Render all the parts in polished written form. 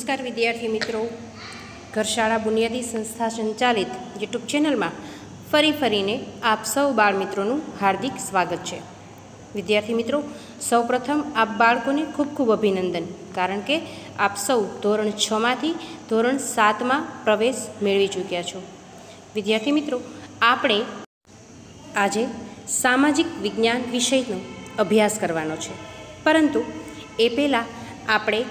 नमस्कार विद्यार्थी मित्रों, घरशाला बुनियादी संस्था संचालित यूट्यूब चेनल में फरीने आप सौ बाळ मित्रों हार्दिक स्वागत है। विद्यार्थी मित्रों, सौ प्रथम आप बाळकोने खूब खूब अभिनंदन, कारण के आप सौ धोरण 6 मांथी धोरण 7 में प्रवेश मेळवी चूक्या छो। विद्यार्थी मित्रों, आपणे आजे सामाजिक विज्ञान विषयनो अभ्यास करवानो छे, परंतु ए पहेला आपणे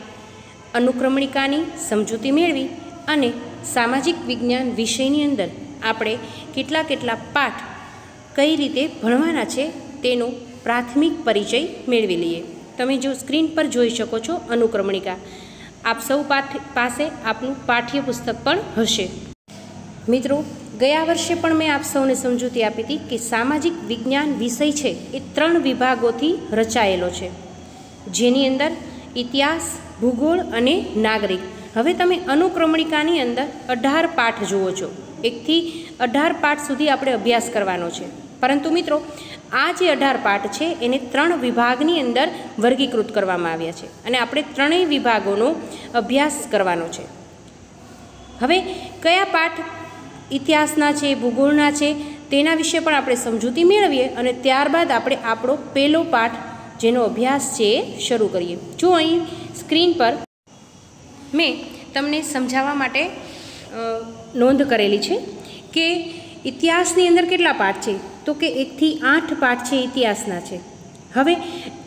अनुक्रमणिकानी समजूती मेळवी अने सामाजिक विज्ञान विषयनी अंदर आपणे केटला केटला पाठ कई रीते भणवाना छे तेनो प्राथमिक परिचय मेळवी लईए। तमे जो स्क्रीन पर जोई शको छो अनुक्रमणिका, आप सौ पासे आपनुं पाठ्यपुस्तक पण हशे। मित्रों, गया वर्षे पण मैं आप सौने समजूती आपी हती कि सामाजिक विज्ञान विषय छे ए 3 विभागोथी रचायेलो छे, जेनी अंदर इतिहास, भूगोल अने नागरिक। हवे तमे अनुक्रमणिकानी अंदर 18 पाठ जुओ छो। 1 થી 18 पाठ सुधी आपणे अभ्यास करवानो छे, परंतु मित्रों आ जे 18 पाठ छे एने 3 विभागनी अंदर वर्गीकृत करवामां आव्या छे अने आपणे 3 विभागोनो अभ्यास करवानो छे। हवे कया पाठ इतिहासना छे, भूगोळना छे, तेना विषे पण आपणे समजूती मेळवीए अने त्यारबाद आपणे आपणो पहेलो पाठ जेनो अभ्यास छे शरू करीए। जो अहीं स्क्रीन पर मैं तमने समझावा माटे नोंध करेली छे कि इतिहासनी अंदर केटला पाठ छे, तो कि 1 થી 8 पाठ छे इतिहासना छे। हवे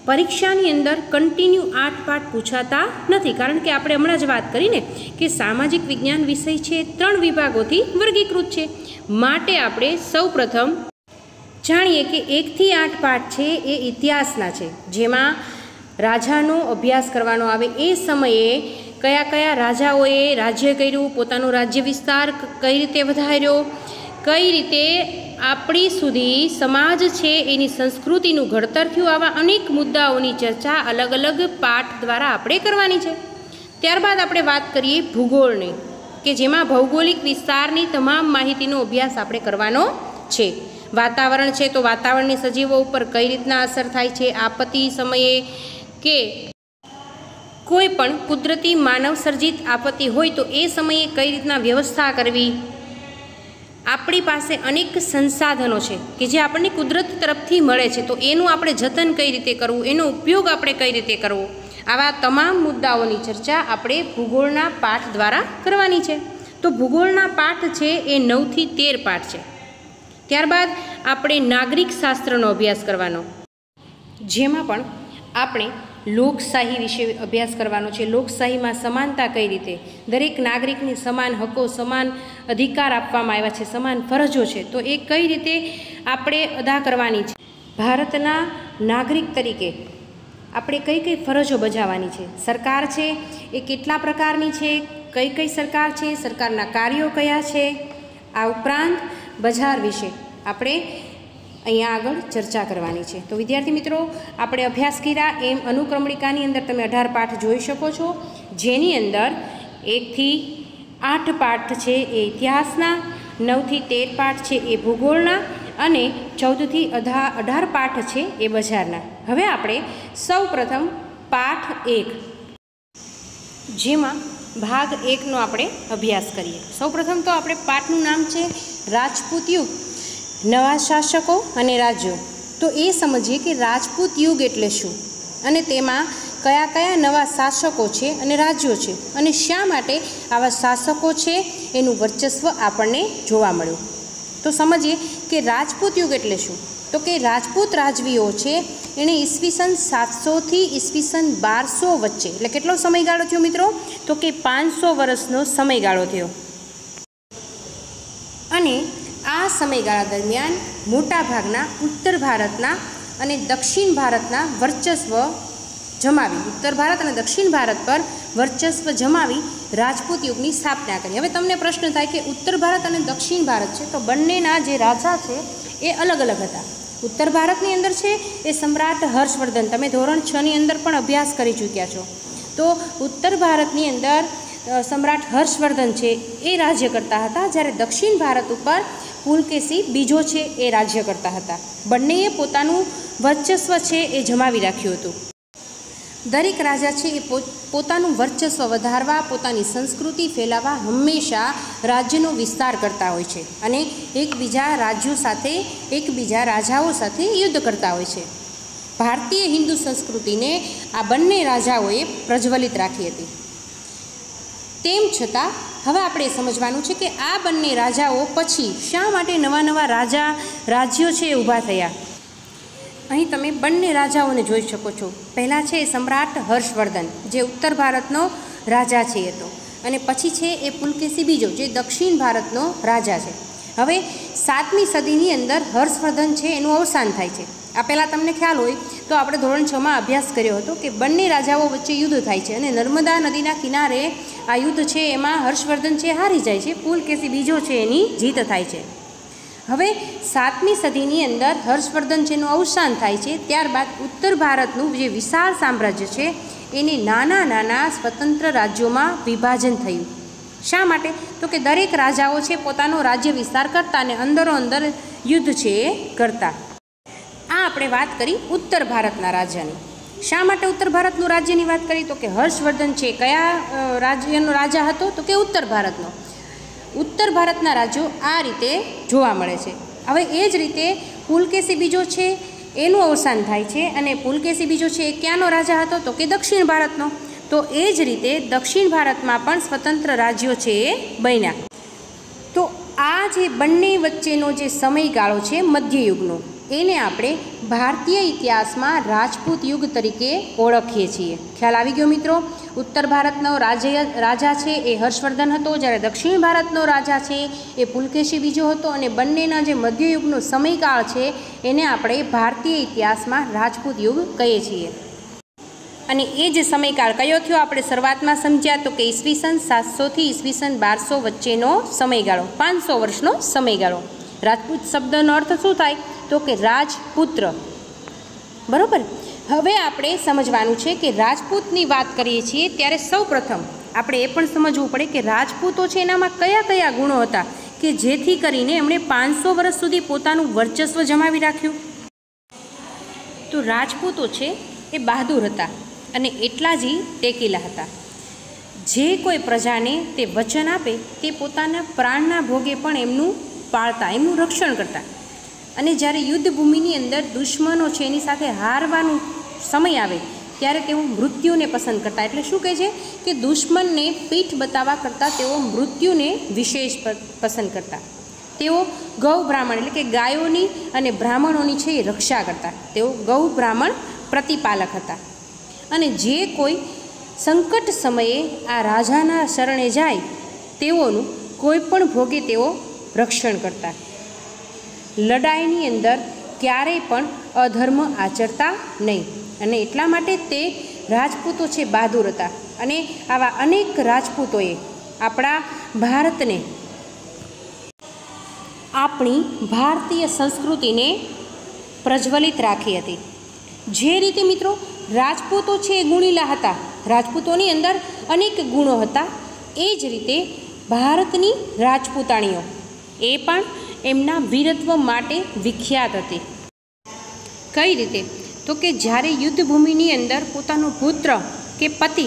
परीक्षानी अंदर कंटिन्यू 8 पाठ पूछाता नथी, कारण के आपणे हमणां ज वात करी ने कि सामाजिक विज्ञान विषय छे 3 विभागोथी वर्गीकृत छे। माटे आपणे सौ प्रथम जाणीए कि 1 થી 8 पाठ छे ए इतिहासना छे, जेमां राजानो अभ्यास करवानो आवे। ए समये कया कया राजाओए राज्य कर्युं, पोतानो राज्य विस्तार कई रीते वधार्यो, कई रीते आपणी सुधी समाज छे एनी संस्कृतिनुं घडतर थयुं, आवा अनेक मुद्दाओनी चर्चा अलग अलग पाठ द्वारा आपणे करवानी छे। त्यारबाद आपणे वात करीए भूगोळनी, कि जेमां भौगोलिक विस्तारनी तमाम माहितीनो अभ्यास आपणे करवानो छे। वातावरण छे तो वातावरणनी सजीवो उपर कई रीतना असर थाय छे, आपत्ति समये के कोई पण कुदरती मानव सर्जित आपत्ति होय तो ए समये कई रीतना व्यवस्था करवी। आपणी पासे अनेक संसाधनो छे कि जे आपणे कुदरत तरफथी मळे छे, तो एनुं आपणे जतन कई रीते करवुं, एनो उपयोग आपणे कई रीते करवो, आवा तमाम मुद्दाओनी चर्चा आपणे भूगोळना पाठ द्वारा करवानी छे। तो भूगोळना पाठ छे ए 9 થી 13 पाठ छे। त्यारबाद आपणे नागरिक शास्त्रनो अभ्यास करवानो, जेमां पण आपणे लोकशाही विषे अभ्यास करवानो छे। लोकशाही में समानता कई रीते, दरेक नागरिकने समान हको, समान अधिकार आपवामां आव्या छे, समान फरजो छे, तो ए कई रीते आपणे अदा करवानी छे। भारतना नागरिक तरीके आपणे कई कई फरजो बजाववानी छे। सरकार छे ए केटला प्रकारनी छे, कई कई सरकार छे, सरकारना कार्यो कया छे, आ उपरांत बजार विषे आपणे अहींया आगळ चर्चा करवानी छे। तो विद्यार्थी मित्रों, आपणे अभ्यास कर्या एम अनुक्रमणिकानी अंदर तमे 18 पाठ जोई शको छो, जेनी अंदर 1 થી 8 पाठ छे ए इतिहासना, 9 થી 13 पाठ छे ए भूगोळना अने 14 થી 18 पाठ छे ए बजारना। हवे आपणे सौ प्रथम पाठ 1 जेमां भाग 1 नो आपणे अभ्यास करीए। सौ प्रथम तो आपणे पाठनुं नाम छे राजपूत युग, नवा शासको अने राज्यो। तो ए समझीए कि राजपूत युग एटले शुं अने तेमां कया कया नवा शासको छे अने राज्यो छे अने शा माटे आवा शासको छे एनुं वर्चस्व आपणने जोवा मळ्युं। तो समझीए कि राजपूत युग एटले शुं, तो कि राजपूत राजवीओ छे एणे ईस्वीसन 700 થી ईस्वीसन 1200 वच्चे, એટલે કેટલો સમયગાળો થયો મિત્રો, તો કે 500 વર્ષનો સમયગાળો થયો। અને આ સમયગાળા દરમિયાન મોટા ભાગના ઉત્તર ભારતના અને દક્ષિણ ભારતના વર્ચસ્વ જમાવી, ઉત્તર ભારત અને દક્ષિણ ભારત પર વર્ચસ્વ જમાવી રાજપૂત યુગની સ્થાપના કરી। હવે તમને પ્રશ્ન થાય કે ઉત્તર ભારત અને દક્ષિણ ભારત છે તો બંનેના જે રાજા છે એ અલગ અલગ હતા। उत्तर भारतनी अंदर छे ए सम्राट हर्षवर्धन, तमे धोरण 6 नी अंदर पण अभ्यास करी चूक्या छो। तो उत्तर भारतनी अंदर सम्राट हर्षवर्धन छे ए राज्य करता हता, ज्यारे दक्षिण भारत उपर पुलकेशी बीजो छे ए राज्य करता हता। बंनेए पोतानुं वर्चस्व छे ए जमावी राख्युं हतुं। દરેક રાજા છે એ પોતાનું વર્ચસ્વ વધારવા, પોતાની સંસ્કૃતિ ફેલાવવા હંમેશા રાજ્યનો વિસ્તાર કરતા હોય છે અને એકબીજા રાજ્યો સાથે, એકબીજા રાજાઓ સાથે યુદ્ધ કરતા હોય છે. ભારતીય હિન્દુ સંસ્કૃતિને આ બંને રાજાઓએ પ્રજ્વલિત રાખી હતી. તેમ છતાં હવે આપણે સમજવાનું છે કે આ બંને રાજાઓ પછી શા માટે નવા નવા રાજ્યો છે એ ઊભા થયા. અહીં તમે બંને રાજાઓને જોઈ શકો છો. પહેલાં છે સમ્રાટ હર્ષવર્ધન, જે ઉત્તર ભારતનો રાજા છે એ તો, અને પછી છે એ પુલકેશી બીજો, જે દક્ષિણ ભારતનો રાજા છે. હવે 7મી સદીની અંદર હર્ષવર્ધન છે એનું અવસાન થાય છે. આ પહેલાં તમને ખ્યાલ હોય તો આપણે ધોરણ 6માં અભ્યાસ કર્યો હતો કે બંને રાજાઓ વચ્ચે યુદ્ધ થાય છે અને નર્મદા નદીના કિનારે આ યુદ્ધ છે એમાં હર્ષવર્ધન છે હારી જાય છે, પુલકેશી બીજો છે એની જીત થાય છે. હવે 7મી સદીની અંદર હર્ષવર્ધન જેનું અવસાન થાય છે, ત્યારબાદ ઉત્તર ભારતનું જે વિશાળ સામ્રાજ્ય છે એને નાના નાના સ્વતંત્ર રાજ્યોમાં વિભાજન થયું. શા માટે? તો કે દરેક રાજાઓ છે પોતાનો રાજ્ય વિસ્તાર કરતા અને અંદરો અંદર યુદ્ધ છે એ કરતા. આ આપણે વાત કરી ઉત્તર ભારતના રાજ્યની. શા માટે ઉત્તર ભારતનું રાજ્યની વાત કરી? તો કે હર્ષવર્ધન છે કયા રાજ્યનો રાજા હતો? તો કે ઉત્તર ભારતનો. ઉત્તર ભારતના રાજ્યો આ રીતે જોવા મળે છે. હવે એ જ રીતે પુલકેશી બીજો છે એનું અવસાન થાય છે અને પુલકેશી બીજો છે એ ક્યાંનો રાજા હતો? તો કે દક્ષિણ ભારતનો. તો એ જ રીતે દક્ષિણ ભારતમાં પણ સ્વતંત્ર રાજ્યો છે એ બન્યા. તો આ જે બંને વચ્ચેનો જે સમયગાળો છે મધ્યયુગનો, એને આપણે ભારતીય ઇતિહાસમાં રાજપૂત યુગ તરીકે ઓળખીએ છીએ. ખ્યાલ આવી ગયો મિત્રો? ઉત્તર ભારતનો રાજા છે એ હર્ષવર્ધન હતો, જ્યારે દક્ષિણ ભારતનો રાજા છે એ પુલકેશી બીજો હતો અને બંનેના જે મધ્યયુગનો સમયકાળ છે એને આપણે ભારતીય ઇતિહાસમાં રાજપૂત યુગ કહીએ છીએ. અને એ જ સમયકાળ કયો થયો આપણે શરૂઆતમાં સમજ્યા તો કે ઈસવીસન 700 થી ઈસવીસન 1200 વચ્ચેનો સમયગાળો, 500 વર્ષનો સમયગાળો. રાજપૂત શબ્દનો અર્થ શું થાય? તો કે રાજપુત્ર. બરાબર. હવે આપણે સમજવાનું છે કે રાજપૂતની વાત કરીએ છીએ ત્યારે સૌ પ્રથમ આપણે એ પણ સમજવું પડે કે રાજપૂતો છે એનામાં કયા કયા ગુણો હતા કે જેથી કરીને એમણે 500 વર્ષ સુધી પોતાનું વર્ચસ્વ જમાવી રાખ્યું. તો રાજપૂતો છે એ બહાદુર હતા અને એટલા જ ટેકીલા હતા. જે કોઈ પ્રજાને તે વચન આપે તે પોતાના પ્રાણના ભોગે પણ એમનું પાળતા, એમનું રક્ષણ કરતા. અને જ્યારે યુદ્ધભૂમિની અંદર દુશ્મનો છે એની સાથે હારવાનું સમય આવે ત્યારે તેઓ મૃત્યુને પસંદ કરતા. એટલે શું કહે છે કે દુશ્મનને પીઠ બતાવવા કરતાં તેઓ મૃત્યુને વિશેષ પસંદ કરતા. તેઓ ગૌ બ્રાહ્મણ એટલે કે ગાયોની અને બ્રાહ્મણોની છે એ રક્ષા કરતા. તેઓ ગૌ બ્રાહ્મણ પ્રતિપાલક હતા. અને જે કોઈ સંકટ સમયે આ રાજાના શરણે જાય તેઓનું કોઈ પણ ભોગે તેઓ રક્ષણ કરતા. લડાઈની અંદર ક્યારેય પણ અધર્મ આચરતા નહીં અને એટલા માટે તે રાજપૂતો છે બહાદુર હતા. અને આવા અનેક રાજપૂતોએ આપણા ભારતને, આપણી ભારતીય સંસ્કૃતિને પ્રજ્વલિત રાખી હતી. જે રીતે મિત્રો રાજપૂતો છે એ ગુણીલા હતા, રાજપૂતોની અંદર અનેક ગુણો હતા, એ જ રીતે ભારતની રાજપૂતાણીઓ એ પણ એમના વીરત્વ માટે વિખ્યાત હતી. કઈ રીતે? તો કે જ્યારે યુદ્ધભૂમિની અંદર પોતાનો પુત્ર કે પતિ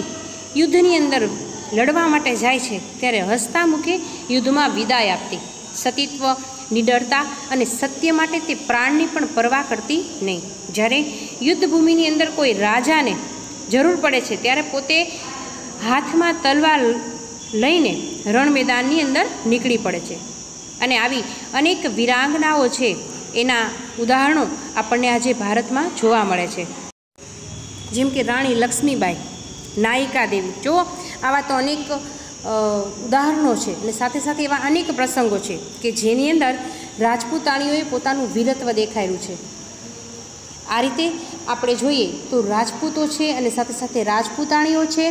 યુદ્ધની અંદર લડવા માટે જાય છે ત્યારે હસતા મુખે યુદ્ધમાં વિદાય આપતી. સતીત્વ, નિડરતા અને સત્ય માટે તે પ્રાણની પણ પરવા કરતી નહીં. જ્યારે યુદ્ધભૂમિની અંદર કોઈ રાજાને જરૂર પડે છે ત્યારે પોતે હાથમાં તલવાર લઈને રણ મેદાનની અંદર નીકળી પડે છે. અને આવી અનેક વીરાંગનાઓ છે એના ઉદાહરણો આપણને આજે ભારતમાં જોવા મળે છે. જેમ કે રાણી લક્ષ્મીબાઈ, નાયિકા દેવી. જો આવા તો અનેક ઉદાહરણો છે અને સાથે સાથે એવા અનેક પ્રસંગો છે કે જેની અંદર રાજપૂતાણીઓએ પોતાનું વીરત્વ દેખાડ્યું છે. આ રીતે આપણે જોઈએ તો રાજપૂતો છે અને સાથે સાથે રાજપૂતાણીઓ છે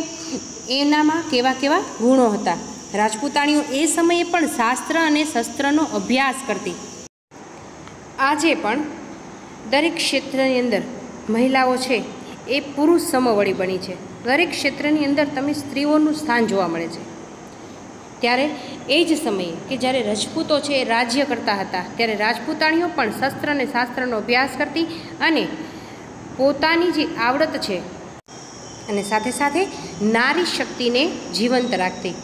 એનામાં કેવા કેવા ગુણો હતા. રાજપૂતાણીઓ એ સમયે પણ શાસ્ત્ર અને શસ્ત્રનો અભ્યાસ કરતી. આજે પણ દરેક ક્ષેત્રની અંદર મહિલાઓ છે એ પુરુષ સમવળી બની છે. દરેક ક્ષેત્રની અંદર તમે સ્ત્રીઓનું સ્થાન જોવા મળે છે. ત્યારે એ જ સમયે કે જ્યારે રજપૂતો છે એ રાજ્ય કરતા હતા ત્યારે રાજપૂતાણીઓ પણ શસ્ત્ર અને શાસ્ત્રનો અભ્યાસ કરતી અને પોતાની જે આવડત છે અને સાથે સાથે નારી શક્તિને જીવંત રાખતી.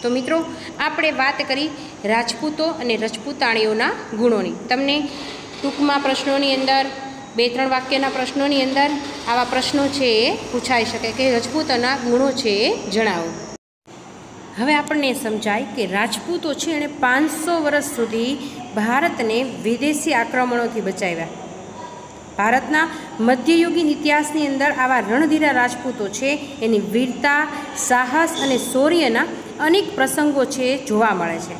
તો મિત્રો, આપણે વાત કરી રાજપૂતો અને રજપૂતાણીઓના ગુણોની. તમને ટૂંકમાં પ્રશ્નોની અંદર 2-3 વાક્યના પ્રશ્નોની અંદર આવા પ્રશ્નો છે એ પૂછાઈ શકે કે રજપૂતોના ગુણો છે એ જણાવો. હવે આપણને સમજાય કે રાજપૂતો છે એણે 500 વર્ષ સુધી ભારતને વિદેશી આક્રમણોથી બચાવ્યા. ભારતના મધ્યયુગીન ઇતિહાસની અંદર આવા રણધીરા રાજપૂતો છે એની વીરતા, સાહસ અને શૌર્યના અનેક પ્રસંગો છે જોવા મળે છે.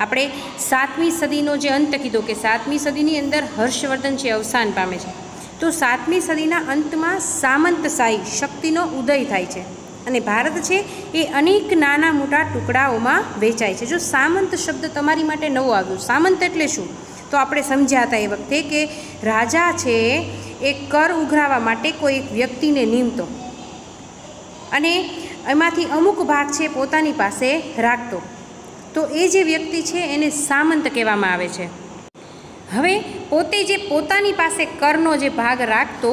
આપણે 7મી સદીનો જે અંત કીધો કે 7મી સદીની અંદર હર્ષવર્ધન છે અવસાન પામે છે, તો 7મી સદીના અંતમાં સામંતશાહી શક્તિનો ઉદય થાય છે અને ભારત છે એ અનેક નાના મોટા ટુકડાઓમાં વહેંચાય છે. જો સામંત શબ્દ તમારી માટે નવો આવ્યો, સામંત એટલે શું? તો આપણે સમજ્યા હતા એ વખતે કે રાજા છે એ કર ઉઘરાવવા માટે કોઈ એક વ્યક્તિને નિમતો અને એમાંથી અમુક ભાગ છે પોતાની પાસે રાખતો, તો એ જે વ્યક્તિ છે એને સામંત કહેવામાં આવે છે. હવે પોતે જે પોતાની પાસે કરનો જે ભાગ રાખતો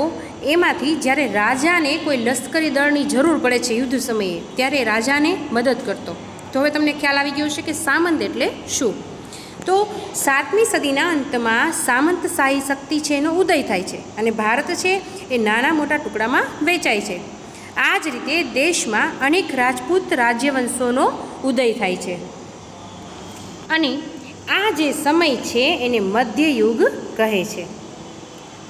એમાંથી જ્યારે રાજાને કોઈ લશ્કરી દળની જરૂર પડે છે યુદ્ધ સમયે, ત્યારે રાજાને મદદ કરતો. તો હવે તમને ખ્યાલ આવી ગયો છે કે સામંત એટલે શું. તો 7મી સદીના અંતમાં સામંતશાહી શક્તિ છે એનો ઉદય થાય છે અને ભારત છે એ નાના મોટા ટુકડામાં વહેંચાય છે. આ જ રીતે દેશમાં અનેક રાજપૂત રાજ્યવંશોનો ઉદય થાય છે અને આ જે સમય છે એને મધ્યયુગ કહે છે.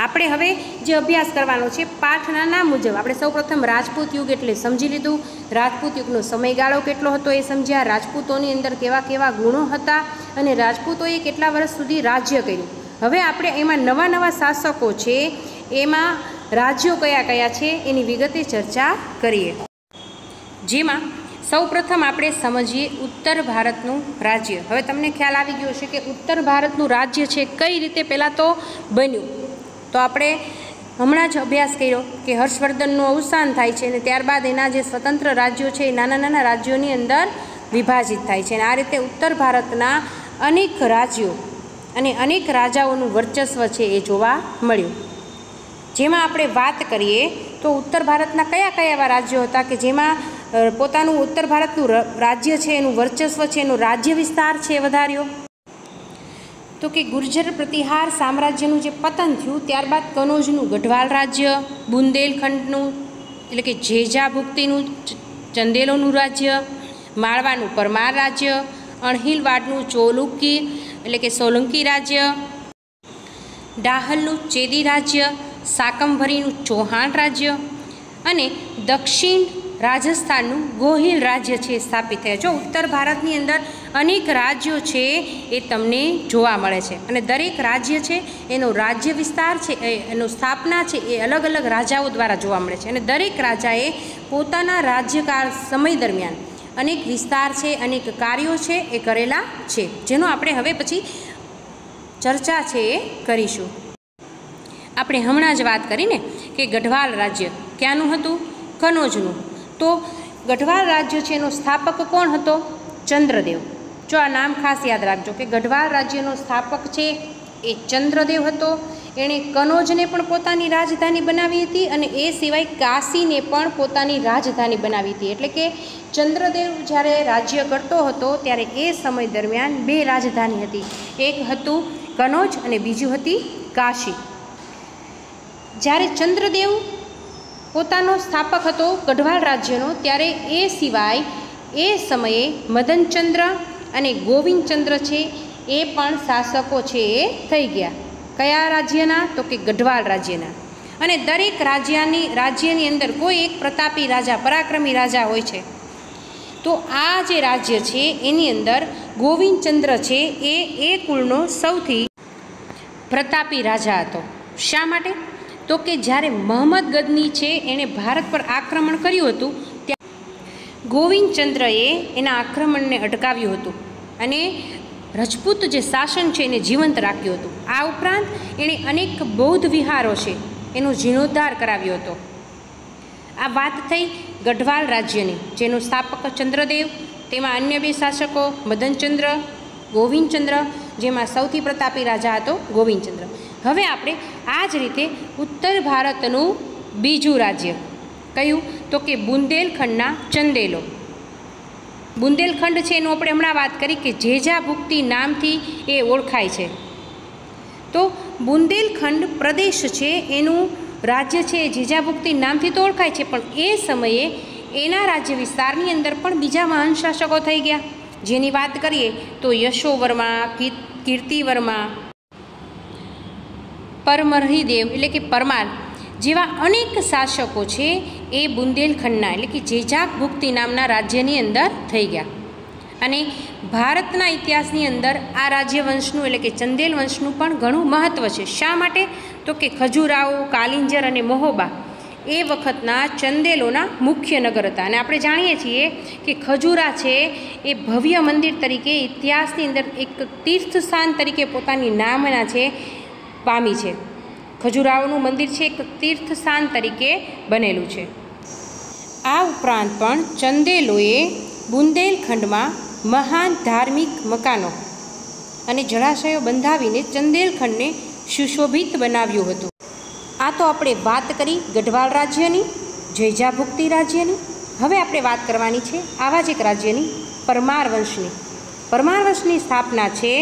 આપણે હવે જે અભ્યાસ કરવાનો છે પાઠના નામ મુજબ આપણે સૌપ્રથમ રાજપૂત યુગ એટલે સમજી લીધું, રાજપૂત યુગનો સમયગાળો કેટલો હતો એ સમજ્યા, રાજપૂતોની અંદર કેવા કેવા ગુણો હતા અને રાજપૂતોએ કેટલા વર્ષ સુધી રાજ્ય કર્યું. હવે આપણે એમાં નવા નવા શાસકો છે એમાં રાજ્યો કયા કયા છે એની વિગતે ચર્ચા કરીએ. જેમાં સૌપ્રથમ આપણે સમજીએ ઉત્તર ભારતનું રાજ્ય. હવે તમને ખ્યાલ આવી ગયો છે કે ઉત્તર ભારતનું રાજ્ય છે કઈ રીતે પહેલાં તો બન્યું. તો આપણે હમણાં જ અભ્યાસ કર્યો કે હર્ષવર્ધનનું અવસાન થાય છે અને ત્યારબાદ એના જે સ્વતંત્ર રાજ્યો છે એ નાના નાના રાજ્યોની અંદર વિભાજિત થાય છે અને આ રીતે ઉત્તર ભારતના અનેક રાજ્યો અને અનેક રાજાઓનું વર્ચસ્વ છે એ જોવા મળ્યું. જેમાં આપણે વાત કરીએ તો ઉત્તર ભારતના કયા કયા એવા રાજ્યો હતા કે જેમાં પોતાનું ઉત્તર ભારતનું રાજ્ય છે એનું વર્ચસ્વ છે એનો રાજ્ય વિસ્તાર છે એ વધાર્યો. તો કે ગુર્જર પ્રતિહાર સામ્રાજ્યનું જે પતન થયું ત્યારબાદ કનોજનું ગઢવાલ રાજ્ય, બુંદેલખંડનું એટલે કે જેજા ભુક્તિનું ચંદેલોનું રાજ્ય, માળવાનું પરમાર રાજ્ય, અણહિલવાડનું ચોલુકી એટલે કે સોલંકી રાજ્ય, ડાહલનું ચેદી રાજ્ય, સાકમભરીનું ચૌહાણ રાજ્ય અને દક્ષિણ રાજસ્થાનનું ગોહિલ રાજ્ય છે સ્થાપિત થયા. જો ઉત્તર ભારતની અંદર અનેક રાજ્યો છે એ તમને જોવા મળે છે અને દરેક રાજ્ય છે એનો રાજ્ય વિસ્તાર છે એનો સ્થાપના છે એ અલગ અલગ રાજાઓ દ્વારા જોવા મળે છે અને દરેક રાજાએ પોતાના રાજ્યકાળ સમય દરમિયાન અનેક વિસ્તાર છે, અનેક કાર્યો છે એ કરેલા છે, જેનો આપણે હવે પછી ચર્ચા છે એ કરીશું. આપણે હમણાં જ વાત કરીને કે ગઢવાલ રાજ્ય ક્યાંનું હતું? કનોજનું. તો ગઢવાલ રાજ્ય છે એનો સ્થાપક કોણ હતો? ચંદ્રદેવ. જો આ નામ ખાસ યાદ રાખજો કે ગઢવાલ રાજ્યનો સ્થાપક છે એ ચંદ્રદેવ હતો. એણે કનોજને પણ પોતાની રાજધાની બનાવી હતી અને એ સિવાય કાશીને પણ પોતાની રાજધાની બનાવી હતી. એટલે કે ચંદ્રદેવ જ્યારે રાજ્ય કરતો હતો ત્યારે એ સમય દરમિયાન 2 રાજધાની હતી. એક હતું કનોજ અને બીજું હતી કાશી. જ્યારે ચંદ્રદેવ પોતાનો સ્થાપક હતો ગઢવાલ રાજ્યનો ત્યારે એ સિવાય એ સમયે મદનચંદ્ર અને ગોવિંદચંદ્ર છે એ પણ શાસકો છે એ થઈ ગયા. કયા રાજ્યના? તો કે ગઢવાલ રાજ્યના. અને દરેક રાજ્યની અંદર કોઈ એક પ્રતાપી રાજા, પરાક્રમી રાજા હોય છે. તો આ જે રાજ્ય છે એની અંદર ગોવિંદચંદ્ર છે એ કુળનો સૌથી પ્રતાપી રાજા હતો. શા માટે? તો કે જ્યારે મહમ્મદ ગઝની છે એણે ભારત પર આક્રમણ કર્યું હતું ત્યાં ગોવિંદચંદ્રએ એના આક્રમણને અટકાવ્યું હતું અને રજપૂત જે શાસન છે એને જીવંત રાખ્યું હતું. આ ઉપરાંત એણે અનેક બૌદ્ધ વિહારો છે એનો જીર્ણોદ્ધાર કરાવ્યો હતો. આ વાત થઈ ગઢવાલ રાજ્યની, જેનો સ્થાપક ચંદ્રદેવ, તેમાં અન્ય 2 શાસકો મદનચંદ્ર, ગોવિંદચંદ્ર, જેમાં સૌથી પ્રતાપી રાજા હતો ગોવિંદચંદ્ર. હવે આપણે આ જ રીતે ઉત્તર ભારતનું બીજું રાજ્ય કયું? તો કે બુંદેલખંડના ચંદેલો. બુંદેલખંડ છે એનું આપણે હમણાં વાત કરી કે જેજાભુક્તિ નામથી એ ઓળખાય છે. તો બુંદેલખંડ પ્રદેશ છે એનું રાજ્ય છે એ જેજાભુક્તિ નામથી તો ઓળખાય છે, પણ એ સમયે એના રાજ્ય વિસ્તારની અંદર પણ બીજા મહાન શાસકો થઈ ગયા, જેની વાત કરીએ તો યશોવર્મા, કીર્તિવર્મા, પરમર્હિદેવ એટલે કે પરમાર જેવા અનેક શાસકો છે એ બુંદેલખંડના એટલે કે જેજાભુક્તિ નામના રાજ્યની અંદર થઈ ગયા. અને ભારતના ઇતિહાસની અંદર આ રાજ્યવંશનું એટલે કે ચંદેલ વંશનું પણ ઘણું મહત્ત્વ છે. શા માટે? તો કે ખજુરાહો, કાલિંજર અને મહોબા એ વખતના ચંદેલોના મુખ્ય નગર હતા. અને આપણે જાણીએ છીએ કે ખજુરા છે એ ભવ્ય મંદિર તરીકે ઇતિહાસની અંદર એક તીર્થસ્થાન તરીકે પોતાની નામના છે પામી છે. ખજુરાહોનું મંદિર છે એક તીર્થસ્થાન તરીકે બનેલું છે. આ ઉપરાંત પણ ચંદેલોએ બુંદેલખંડમાં મહાન ધાર્મિક મકાનો અને જળાશયો બંધાવીને ચંદેલખંડને સુશોભિત બનાવ્યું હતું. આ તો આપણે વાત કરી ગઢવાલ રાજ્યની, જેજાભુક્તિ રાજ્યની. હવે આપણે વાત કરવાની છે આવા જ એક રાજ્યની, પરમાર વંશની. પરમાર વંશની સ્થાપના છે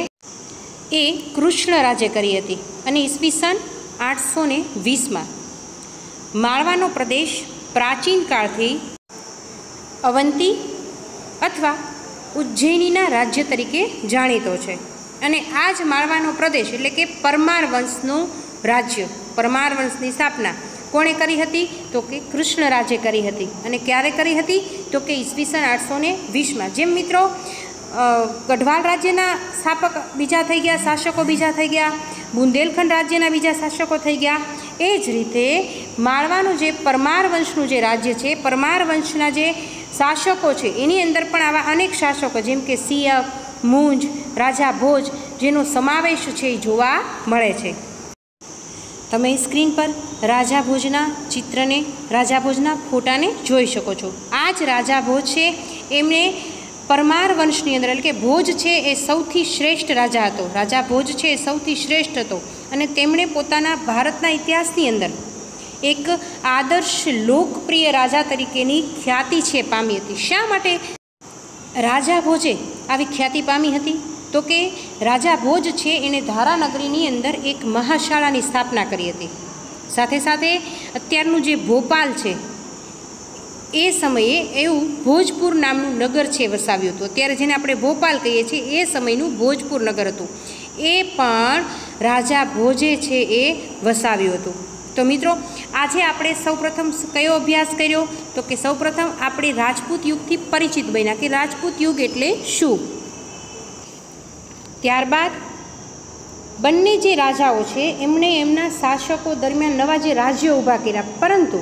એ કૃષ્ણ રાજે કરી હતી અને ઈસવીસન 820માં. માળવાનો પ્રદેશ પ્રાચીન કાળથી અવંતી અથવા ઉજ્જૈનીના રાજ્ય તરીકે જાણીતો છે. અને આ જ માળવાનો પ્રદેશ એટલે કે પરમાર વંશનું રાજ્ય, પરમાર વંશની સ્થાપના કોણે કરી હતી? તો કે કૃષ્ણ રાજે કરી હતી. અને ક્યારે કરી હતી? તો કે ઈસવીસન 820માં. જેમ મિત્રો ગઢવાલ રાજ્યના સ્થાપક બીજા થઈ ગયા, શાસકો બીજા થઈ ગયા, બુંદેલખંડ રાજ્યના બીજા શાસકો થઈ ગયા, એ જ રીતે માળવાનું જે પરમાર વંશનું જે રાજ્ય છે, પરમાર વંશના જે શાસકો છે એની અંદર પણ આવા અનેક શાસકો જેમ કે સિયપ, મુંજ, રાજા ભોજ જેનો સમાવેશ છે એ જોવા મળે છે. તમે સ્ક્રીન પર રાજા ભોજના ચિત્રને, રાજા ભોજના ફોટાને જોઈ શકો છો. આ જ રાજા ભોજ છે, એમને પરમાર વંશની અંદર એટલે કે ભોજ છે એ સૌથી શ્રેષ્ઠ રાજા હતો. રાજા ભોજ છે એ સૌથી શ્રેષ્ઠ હતો અને તેમણે પોતાના ભારતના ઇતિહાસની અંદર એક આદર્શ લોકપ્રિય રાજા તરીકેની ખ્યાતિ છે પામી હતી. શા માટે રાજા ભોજે આવી ખ્યાતિ પામી હતી? તો કે રાજા ભોજ છે એણે ધારાનગરીની અંદર એક મહાશાળાની સ્થાપના કરી હતી. સાથે સાથે અત્યારનું જે ભોપાલ છે એ સમયે એવું ભોજપુર નામનું નગર છે વસાવ્યું હતું. અત્યારે જેને આપણે ભોપાલ કહીએ છીએ એ સમયનું ભોજપુર નગર હતું. એ પણ રાજા ભોજે છે એ વસાવ્યું હતું. તો મિત્રો આજે આપણે સૌપ્રથમ કયો અભ્યાસ કર્યો? તો કે સૌપ્રથમ આપણે રાજપૂત યુગથી પરિચિત બન્યા કે રાજપૂત યુગ એટલે શું. ત્યારબાદ બંને જે રાજાઓ છે એમણે એમના શાસકો દરમિયાન નવા જે રાજ્યો ઊભા કર્યા, પરંતુ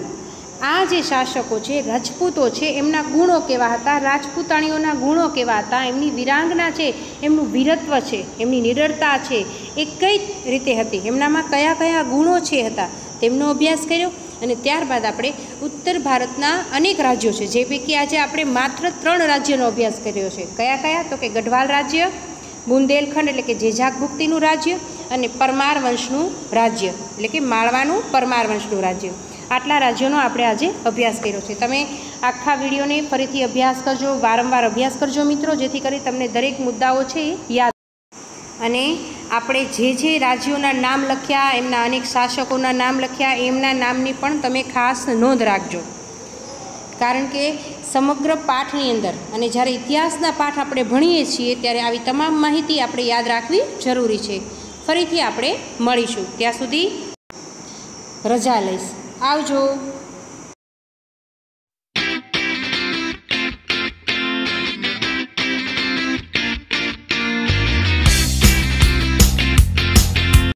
આ જે શાસકો છે રાજપૂતો છે એમના ગુણો કેવા હતા, રાજપૂતાણીઓના ગુણો કેવા હતા, એમની વીરાંગના છે, એમનું વીરત્વ છે, એમની નિડરતા છે એ કઈ રીતે હતી, એમનામાં કયા કયા ગુણો છે હતા તેમનો અભ્યાસ કર્યો. અને ત્યારબાદ આપણે ઉત્તર ભારતના અનેક રાજ્યો છે જે પૈકી આજે આપણે માત્ર 3 રાજ્યનો અભ્યાસ કર્યો છે. કયા કયા? તો કે ગઢવાલ રાજ્ય, બુંદેલખંડ એટલે કે જેજાભુક્તિનું રાજ્ય અને પરમાર વંશનું રાજ્ય એટલે કે માળવાનું પરમાર વંશનું રાજ્ય. આટલા રાજ્યોનો આપણે આજે અભ્યાસ કર્યો છે. તમે આખા વિડીયોને ફરીથી અભ્યાસ કરજો, વારંવાર અભ્યાસ કરજો મિત્રો, જેથી કરી તમને દરેક મુદ્દાઓ છે એ યાદ. અને આપણે જે રાજ્યોના નામ લખ્યા, એમના અનેક શાસકોના નામ લખ્યા, એમના નામની પણ તમે ખાસ નોંધ રાખજો. કારણ કે સમગ્ર પાઠની અંદર અને જ્યારે ઇતિહાસના પાઠ આપણે ભણીએ છીએ ત્યારે આવી તમામ માહિતી આપણે યાદ રાખવી જરૂરી છે. ફરીથી આપણે મળીશું, ત્યાં સુધી રજા લઈશ. આવજો.